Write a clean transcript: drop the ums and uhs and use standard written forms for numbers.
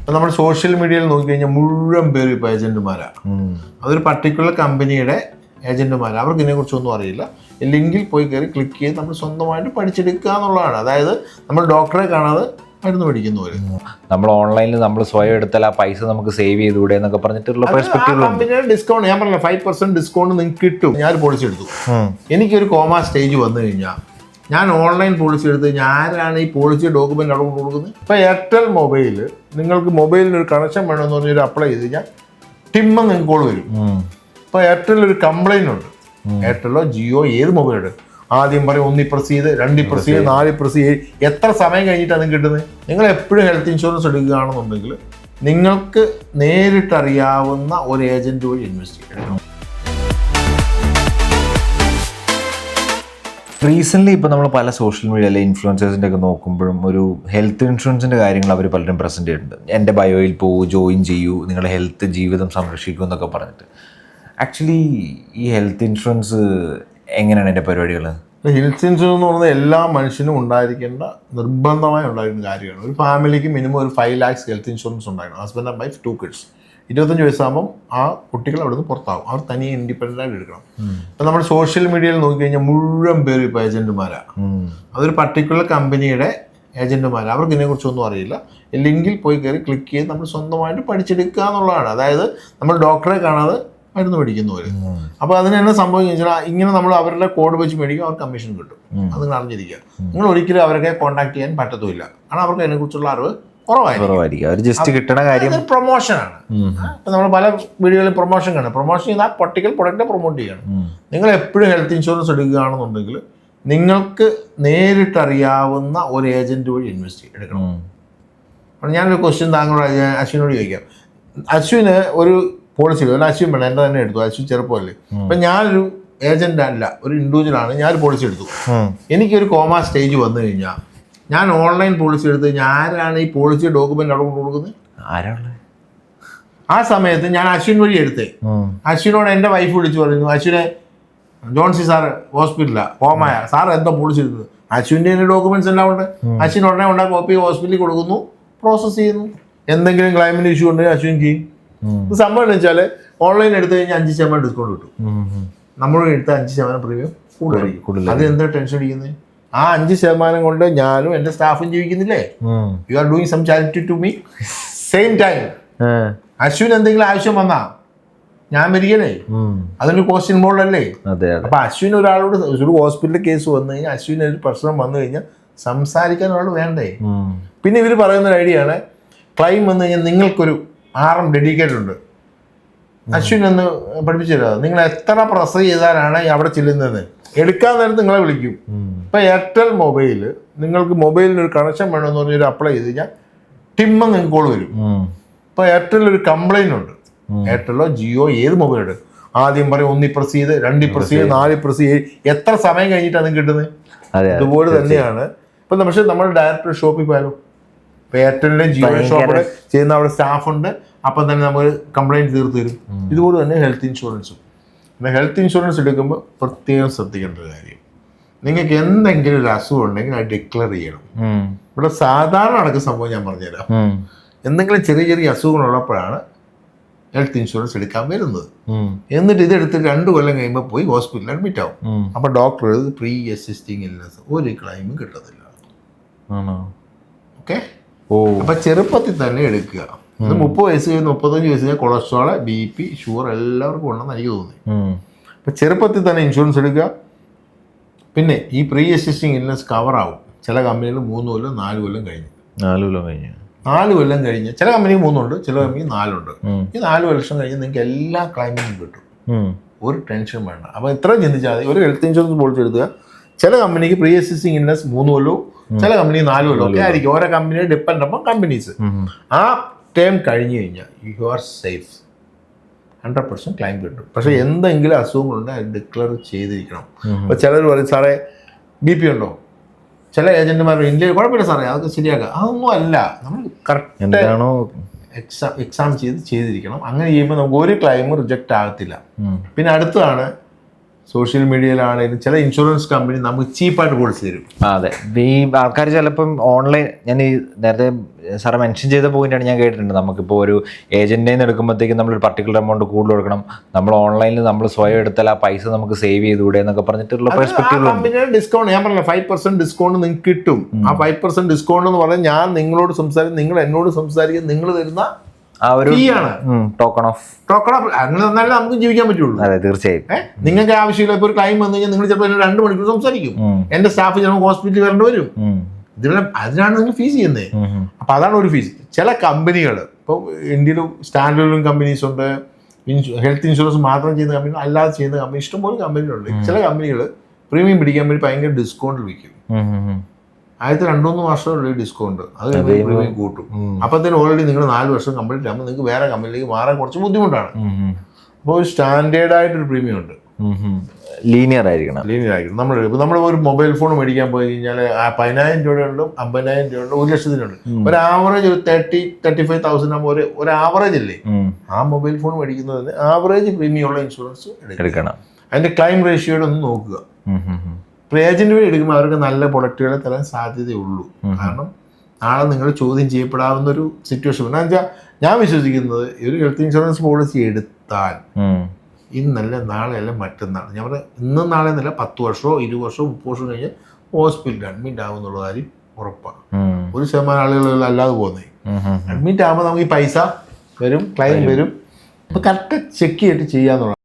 ഇപ്പം നമ്മൾ സോഷ്യൽ മീഡിയയിൽ നോക്കിക്കഴിഞ്ഞാൽ മുഴുവൻ പേരും ഇപ്പോൾ ഏജന്റുമാരാണ്. അതൊരു പർട്ടിക്കുലർ കമ്പനിയുടെ ഏജന്റുമാരാണ്. അവർക്ക് ഇതിനെക്കുറിച്ചൊന്നും അറിയില്ല. ലിങ്കിൽ പോയി കയറി ക്ലിക്ക് ചെയ്ത് നമ്മൾ സ്വന്തമായിട്ട് പഠിച്ചെടുക്കുക എന്നുള്ളതാണ്. അതായത് നമ്മൾ ഡോക്ടറെ കാണാതെ മരുന്ന് പഠിക്കുന്നവർ. നമ്മൾ ഓൺലൈനിൽ നമ്മൾ സ്വയം എടുത്താൽ ആ പൈസ നമുക്ക് സേവ് ചെയ്തുകൂടെ എന്നൊക്കെ പറഞ്ഞിട്ടുള്ള കമ്പനിയുടെ ഡിസ്കൗണ്ട് ഞാൻ പറഞ്ഞില്ല, 5% ഡിസ്കൗണ്ട് നിങ്ങൾക്ക് കിട്ടും. ഞാനൊരു പോളിസി എടുത്തു. എനിക്കൊരു കോമ സ്റ്റേജ് വന്നു കഴിഞ്ഞാൽ ഞാൻ ഓൺലൈൻ പോളിസി എടുത്ത് ഞാനാണ് ഈ പോളിസി ഡോക്യുമെന്റ് അവിടെ കൊടുക്കുന്നത്. ഇപ്പോൾ എയർടെൽ മൊബൈൽ നിങ്ങൾക്ക് മൊബൈലിന് ഒരു കണക്ഷൻ വേണമെന്ന് പറഞ്ഞൊരു അപ്ലൈ ചെയ്ത് കഴിഞ്ഞാൽ ടിമ്മ നിങ്ങൾക്ക് കോൾ വരും. ഇപ്പോൾ എയർടെലിൽ ഒരു കംപ്ലൈന്റ് ഉണ്ട്. എയർടെല്ലോ ജിയോ ഏത് മൊബൈലുണ്ട് ആദ്യം പറയും 1 പ്രസ് ചെയ്ത് 2 പ്രസ് ചെയ്ത് 4 പ്രസ് ചെയ്ത് എത്ര സമയം കഴിഞ്ഞിട്ടാണ് നിങ്ങൾക്ക് കിട്ടുന്നത്? നിങ്ങൾ എപ്പോഴും ഹെൽത്ത് ഇൻഷുറൻസ് എടുക്കുകയാണെന്നുണ്ടെങ്കിൽ നിങ്ങൾക്ക് നേരിട്ടറിയാവുന്ന ഒരു ഏജന്റ് വഴി ഇൻവെസ്റ്റ് ചെയ്യണം. റീസെൻ്റ്ലി ഇപ്പോൾ നമ്മൾ പല സോഷ്യൽ മീഡിയയിലെ ഇൻഫ്ലുവൻസേഴ്സിൻ്റെ ഒക്കെ നോക്കുമ്പോഴും ഒരു ഹെൽത്ത് ഇൻഷുറൻസിൻ്റെ കാര്യങ്ങൾ അവർ പലരും പ്രസൻറ്റ് ചെയ്തിട്ടുണ്ട്. എൻ്റെ ബയോയിൽ പോകൂ, ജോയിൻ ചെയ്യൂ, നിങ്ങളുടെ ഹെൽത്ത് ജീവിതം സംരക്ഷിക്കൂ എന്നൊക്കെ പറഞ്ഞിട്ട്. ആക്ച്വലി ഈ ഹെൽത്ത് ഇൻഷുറൻസ് എങ്ങനെയാണ് എൻ്റെ പരിപാടികൾ? ഹെൽത്ത് ഇൻഷുറൻസ് എന്ന് പറയുന്നത് എല്ലാ മനുഷ്യനും ഉണ്ടായിരിക്കേണ്ട നിർബന്ധമായി ഉണ്ടായിരുന്ന കാര്യമാണ്. ഒരു ഫാമിലിക്ക് മിനിമം ഒരു 5 lakhs ഹെൽത്ത് ഇൻഷുറൻസ് ഉണ്ടായിരുന്നു. Husband and wife, 2 kids. 25 വയസ്സാകുമ്പം ആ കുട്ടികൾ അവിടെ നിന്ന് പുറത്താവും. അവർ തനിയെ ഇൻഡിപെൻഡൻ്റ് ആയിട്ട് എടുക്കണം. ഇപ്പം നമ്മൾ സോഷ്യൽ മീഡിയയിൽ നോക്കിക്കഴിഞ്ഞാൽ മുഴുവൻ പേരും ഇപ്പോൾ ഏജന്റുമാരാണ്. അതൊരു പർട്ടിക്കുലർ കമ്പനിയുടെ ഏജന്റുമാരാണ്. അവർക്ക് ഇതിനെക്കുറിച്ചൊന്നും അറിയില്ല. ലിങ്കിൽ പോയി കയറി ക്ലിക്ക് ചെയ്ത് നമ്മൾ സ്വന്തമായിട്ട് പഠിച്ചെടുക്കുക എന്നുള്ളതാണ്. അതായത് നമ്മൾ ഡോക്ടറെ കാണാതെ മരുന്ന് മേടിക്കുന്നവർ. അപ്പോൾ അതിന് തന്നെ സംഭവിച്ചാൽ ഇങ്ങനെ നമ്മൾ അവരുടെ കോഡ് വെച്ച് മേടിക്കും, അവർക്ക് കമ്മീഷൻ കിട്ടും. അത് നിങ്ങൾ അറിഞ്ഞിരിക്കുക. നിങ്ങൾ ഒരിക്കലും അവരെ കോൺടാക്ട് ചെയ്യാൻ പറ്റത്തുമില്ല. കാരണം അവർക്ക് അതിനെക്കുറിച്ചുള്ള അറിവ് കുറവായിരിക്കും. ജസ്റ്റ് കിട്ടണ കാര്യം പ്രൊമോഷനാണ്. ഇപ്പം നമ്മൾ പല വീഡിയോകളിൽ പ്രൊമോഷൻ കാണും. പ്രൊമോഷൻ ചെയ്ത് ആ പർട്ടിക്കുലർ പ്രൊഡക്റ്റിനെ പ്രൊമോട്ട് ചെയ്യണം. നിങ്ങൾ എപ്പോഴും ഹെൽത്ത് ഇൻഷുറൻസ് എടുക്കുകയാണെന്നുണ്ടെങ്കിൽ നിങ്ങൾക്ക് നേരിട്ടറിയാവുന്ന ഒരു ഏജന്റ് വഴി ഇൻവെസ്റ്റ് എടുക്കണം. അപ്പോൾ ഞാനൊരു ക്വസ്റ്റ്യൻ താങ്കളോട് അശ്വിനോട് ചോദിക്കാം. അശ്വിന് ഒരു പോളിസി എടുക്കും. അശ്വിൻ വേണം, എൻ്റെ തന്നെ എടുത്തു. അശ്വിൻ ചെറുപ്പമല്ലേ. അപ്പം ഞാനൊരു ഏജന്റ് അല്ല, ഒരു ഇൻഡിവിജ്വലാണ്. ഞാനൊരു പോളിസി എടുത്തു. എനിക്കൊരു കോമ സ്റ്റേജ് വന്നു കഴിഞ്ഞാൽ ഞാൻ ഓൺലൈൻ പോളിസി എടുത്ത് ഞാനാണ് ഈ പോളിസി ഡോക്യുമെന്റ് അവിടെ കൊടുക്കുന്നത്? ആരാണ്? ആ സമയത്ത് ഞാൻ അശ്വിൻ വഴി എടുത്തേ. അശ്വിനോട് എൻ്റെ വൈഫ് വിളിച്ചു പറയുന്നു, അശ്വിനെ ജോൺസി സാർ ഹോസ്പിറ്റലാണ്, കോമായ സാർ എന്താ പോളിസി എടുത്തത്? അശ്വിൻ്റെ ഡോക്യുമെന്റ്സ് എല്ലാം ഉണ്ട്. അശ്വിൻ ഉടനെ ഉണ്ടാക്കി കോപ്പി ഹോസ്പിറ്റലിൽ കൊടുക്കുന്നു, പ്രോസസ്സ് ചെയ്യുന്നു. എന്തെങ്കിലും ക്ലൈമിന് ഇഷ്യൂ ഉണ്ടെങ്കിൽ അശ്വിൻ ചെയ്യും. ഇത് സംഭവം എന്ന് വെച്ചാൽ ഓൺലൈൻ എടുത്തു കഴിഞ്ഞാൽ 5% ഡിസ്കൗണ്ട് കിട്ടും. നമ്മൾ എടുത്ത 5% പ്രീമിയം കൂടുതലായിരിക്കും. അത് എന്താ ടെൻഷൻ അടിക്കുന്നത്? ആ 5% കൊണ്ട് ഞാനും എൻ്റെ സ്റ്റാഫും ജീവിക്കുന്നില്ലേ? You are doing some charity to me. Same time Ashwin എന്തെങ്കിലും ആവശ്യം വന്നാ ഞാൻ വരികയല്ലേ? അതിന് കോസ്റ്റ് ഇൻവോൾവ് അല്ലേ? അപ്പൊ അശ്വിൻ ഒരാളോട് ഒരു ഹോസ്പിറ്റലിൽ കേസ് വന്നു കഴിഞ്ഞാൽ അശ്വിന് ഒരു പ്രശ്നം വന്നു കഴിഞ്ഞാൽ സംസാരിക്കാൻ ഒരാൾ വേണ്ടേ? പിന്നെ ഇവർ പറയുന്ന ഒരു ഐഡിയ ആണ്, ക്ലൈം വന്നു കഴിഞ്ഞാൽ നിങ്ങൾക്കൊരു RM ഡെഡിക്കേറ്റഡ് ഉണ്ട്. അശ്വിൻ എന്ന് പഠിപ്പിച്ചു തരാം. നിങ്ങൾ എത്ര പ്രസ് ചെയ്താലാണ് അവിടെ ചെല്ലുന്നത്? എടുക്കാൻ നേരത്ത് നിങ്ങളെ വിളിക്കും. ഇപ്പം എയർടെൽ മൊബൈൽ നിങ്ങൾക്ക് മൊബൈലിന് ഒരു കണക്ഷൻ വേണമെന്ന് പറഞ്ഞൊരു അപ്ലൈ ചെയ്ത് കഴിഞ്ഞാൽ ടിമ്മ നിങ്ങൾക്ക് കോൾ വരും. ഇപ്പോൾ എയർടെലിൽ ഒരു കംപ്ലൈന്റ് ഉണ്ട്. എയർടെല്ലോ ജിയോ ഏത് മൊബൈലുണ്ട് ആദ്യം പറയും 1 പ്രസ് ചെയ്ത് 2 പ്രസ് ചെയ്ത് 4 പ്രസ് ചെയ്ത് എത്ര സമയം കഴിഞ്ഞിട്ടാണ് നിങ്ങൾക്ക് കിട്ടുന്നത്? അതുപോലെ തന്നെയാണ് ഇപ്പം. പക്ഷേ നമ്മൾ ഡയറക്റ്റ് ഷോപ്പിൽ പോയാലോ, ഇപ്പോൾ എയർടെലിൻ്റെ ജിയോ ഷോപ്പിൽ ചെയ്യുന്ന അവിടെ സ്റ്റാഫുണ്ട്. അപ്പം തന്നെ നമ്മൾ കംപ്ലൈൻറ്റ് തീർത്ത് തരും. ഇതുപോലെ തന്നെ ഹെൽത്ത് ഇൻഷുറൻസും. പിന്നെ ഹെൽത്ത് ഇൻഷുറൻസ് എടുക്കുമ്പോൾ പ്രത്യേകം ശ്രദ്ധിക്കേണ്ട ഒരു കാര്യം, നിങ്ങൾക്ക് എന്തെങ്കിലും ഒരു അസുഖം ഉണ്ടെങ്കിൽ അത് ഡിക്ലെയർ ചെയ്യണം. ഇവിടെ സാധാരണ നടക്കുന്ന സംഭവം ഞാൻ പറഞ്ഞുതരാം. എന്തെങ്കിലും ചെറിയ ചെറിയ അസുഖങ്ങളുള്ളപ്പോഴാണ് ഹെൽത്ത് ഇൻഷുറൻസ് എടുക്കാൻ വരുന്നത്. എന്നിട്ട് ഇതെടുത്ത് 2 കൊല്ലം കഴിയുമ്പോൾ പോയി ഹോസ്പിറ്റലിൽ അഡ്മിറ്റ് ആവും. അപ്പോൾ ഡോക്ടർ പ്രീ എക്സിസ്റ്റിംഗ് ഇൽനെസ് ഒരു ക്ലൈമും കിട്ടത്തില്ല. ഓക്കെ. അപ്പം ചെറുപ്പത്തിൽ തന്നെ എടുക്കുക. ഇത് 30 വയസ്സ് കഴിഞ്ഞ് 35 വയസ്സ് കഴിഞ്ഞാൽ കൊളസ്ട്രോള്, BP, ഷുഗർ എല്ലാവർക്കും ഉണ്ടെന്ന് എനിക്ക് തോന്നി. അപ്പം ചെറുപ്പത്തിൽ തന്നെ ഇൻഷുറൻസ് എടുക്കുക. പിന്നെ ഈ പ്രീ എക്സിസ്റ്റിംഗ് ഇൽനെസ് കവറാവും ചില കമ്പനികൾ 3 കൊല്ലം 4 കൊല്ലം കഴിഞ്ഞ്. 4 കൊല്ലം കഴിഞ്ഞ് ചില കമ്പനിക്ക് 3 ഉണ്ട്, ചില കമ്പനിക്ക് 4 ഉണ്ട്. ഈ 4 വർഷം കഴിഞ്ഞ് നിങ്ങൾക്ക് എല്ലാ ക്ലൈമിനും കിട്ടും. ഒരു ടെൻഷൻ വേണ്ട. അപ്പോൾ ഇത്രയും ചിന്തിച്ചാൽ മതി. ഒരു ഹെൽത്ത് ഇൻഷുറൻസ് പോളിസി എടുക്കുക. ചില കമ്പനിക്ക് പ്രീ എക്സിസ്റ്റിംഗ് ഇൽനെസ് 3 കൊല്ലവും ചില കമ്പനി 4 കൊല്ലവും ഒക്കെ ആയിരിക്കും. ഓരോ കമ്പനിയെ ഡിപ്പെൻഡ് അപ്പം കമ്പനീസ്. ആ ടേം കഴിഞ്ഞ് കഴിഞ്ഞാൽ യു ആർ സേഫ്, 100% ക്ലൈം കിട്ടും. പക്ഷേ എന്തെങ്കിലും അസുഖങ്ങളുണ്ട് അത് ഡിക്ലെയർ ചെയ്തിരിക്കണം. അപ്പോൾ ചിലർ പറയും സാറേ BP ഉണ്ടോ? ചില ഏജന്റുമാർ ഇന്ത്യയിൽ കുഴപ്പമില്ല സാറേ അതൊക്കെ ശരിയാക്കുക. അതൊന്നും അല്ല, നമ്മൾ കറക്റ്റ് എക്സാം ചെയ്തിരിക്കണം. അങ്ങനെ ചെയ്യുമ്പോൾ നമുക്ക് ഒരു ക്ലൈമും റിജക്റ്റ് ആകത്തില്ല. പിന്നെ അടുത്തതാണ് സോഷ്യൽ മീഡിയയിലാണെങ്കിലും ചില ഇൻഷുറൻസ് കമ്പനി നമുക്ക് ചീപ്പായിട്ട് പോളിസി തരും. അതെ, ഈ ആൾക്കാർ ചിലപ്പം ഓൺലൈൻ, ഞാൻ ഈ നേരത്തെ സാറ് മെൻഷൻ ചെയ്ത പോയിന്റാണ് ഞാൻ കേട്ടിട്ടുണ്ട്. നമുക്കിപ്പോൾ ഒരു ഏജന്റിൽ നിന്ന് എടുക്കുമ്പോഴത്തേക്കും നമ്മളൊരു പർട്ടിക്കുലർ എമൗണ്ട് കൂടുതൽ കൊടുക്കണം, നമ്മൾ ഓൺലൈനിൽ നമ്മൾ സ്വയം എടുത്താൽ ആ പൈസ നമുക്ക് സേവ് ചെയ്തുകൂടെ എന്നൊക്കെ പറഞ്ഞിട്ടുള്ള പെർസ്പെക്റ്റീവ്. കമ്പനിയുടെ ഡിസ്കൗണ്ട് ഞാൻ പറഞ്ഞില്ല, 5% ഡിസ്കൗണ്ട് നിങ്ങൾക്ക് കിട്ടും. ആ 5% ഡിസ്കൗണ്ട് എന്ന് പറഞ്ഞാൽ ഞാൻ നിങ്ങളോട് സംസാരിക്കും, നിങ്ങൾ എന്നോട് സംസാരിക്കും, നിങ്ങൾ തരുന്ന ആ ഒരു ടോക്കൺ ഓഫ് അങ്ങനെ തന്നാലേ നമുക്ക് ജീവിക്കാൻ പറ്റുള്ളൂ. അതെ, തീർച്ചയായും. നിങ്ങൾക്ക് ആവശ്യമില്ല, ഇപ്പോൾ ഒരു ക്ലൈം വന്നു കഴിഞ്ഞാൽ നിങ്ങൾ ചിലപ്പോൾ 2 മണിക്കൂർ സംസാരിക്കും, എന്റെ സ്റ്റാഫ് ചിലപ്പോൾ ഹോസ്പിറ്റലിൽ വരേണ്ടി വരും. അതിനാണ് നിങ്ങൾ ഫീസ് ചെയ്യുന്നത്. അപ്പൊ അതാണ് ഒരു ഫീസ്. ചില കമ്പനികൾ ഇപ്പോൾ ഇന്ത്യയിൽ സ്റ്റാൻഡ് അലോൺ കമ്പനീസ് ഉണ്ട്, ഹെൽത്ത് ഇൻഷുറൻസ് മാത്രം ചെയ്യുന്ന കമ്പനി, അല്ലാതെ ചെയ്യുന്ന കമ്പനി ഇഷ്ടംപോലെ കമ്പനികളുണ്ട്. ചില കമ്പനികൾ പ്രീമിയം പിടിക്കാൻ വേണ്ടി ഭയങ്കര ഡിസ്കൗണ്ടിൽ വിൽക്കും. ആദ്യത്തെ 2-3 വർഷമുള്ള ഡിസ്കൗണ്ട്, അത് പ്രീമിയം കൂട്ടും. അപ്പത്തേനും ഓൾറെഡി നിങ്ങൾ 4 വർഷം കംപ്ലീറ്റ് ആകുമ്പോൾ നിങ്ങൾക്ക് വേറെ കമ്പനിയിലേക്ക് മാറാൻ കുറച്ച് ബുദ്ധിമുട്ടാണ്. അപ്പോൾ ഒരു സ്റ്റാൻഡേർഡ് ആയിട്ടൊരു പ്രീമിയം ഉണ്ട്, ലീനിയർ ആയിരിക്കണം. നമ്മൾ ഒരു മൊബൈൽ ഫോൺ മേടിക്കാൻ പോയി കഴിഞ്ഞാൽ 10,000 രൂപയുണ്ട്, 50,000 രൂപയുണ്ട്, 1,00,000 ഒരു ആവറേജ് ഒരു 30,000-35,000 ആകുമ്പോൾ ഒരു ആവറേജ് അല്ലേ ആ മൊബൈൽ ഫോൺ മേടിക്കുന്നതിന് ആവറേജ് പ്രീമിയം ഉള്ള ഇൻഷുറൻസ് എടുക്കണം. അതിന്റെ ക്ലൈം റേഷ്യോയുടെ ഒന്ന് നോക്കുക. ഏജന്റ് വഴി എടുക്കുമ്പോൾ അവർക്ക് നല്ല പ്രൊഡക്റ്റുകളെ തരാൻ സാധ്യതയുള്ളൂ. കാരണം നാളെ നിങ്ങൾ ചോദ്യം ചെയ്യപ്പെടാവുന്ന ഒരു സിറ്റുവേഷൻ. എന്താ വെച്ചാൽ ഞാൻ വിശ്വസിക്കുന്നത് ഒരു ഹെൽത്ത് ഇൻഷുറൻസ് പോളിസി എടുത്താൽ ഇന്നല്ല നാളെയല്ല മറ്റന്നാൾ, ഞാൻ പറഞ്ഞ ഇന്നും നാളെ എന്നല്ല, 10 വർഷമോ 20 വർഷമോ 30 വർഷം കഴിഞ്ഞ് ഹോസ്പിറ്റലിൽ അഡ്മിറ്റ് ആകുന്നുള്ള കാര്യം ഉറപ്പാണ്. 1% ആളുകൾ അല്ലാതെ പോകുന്നത്. അഡ്മിറ്റ് ആകുമ്പോൾ നമുക്ക് ഈ പൈസ വരും, ക്ലൈം വരും. അപ്പോൾ കറക്റ്റ് ചെക്ക് ചെയ്തിട്ട് ചെയ്യാന്നുള്ളത്.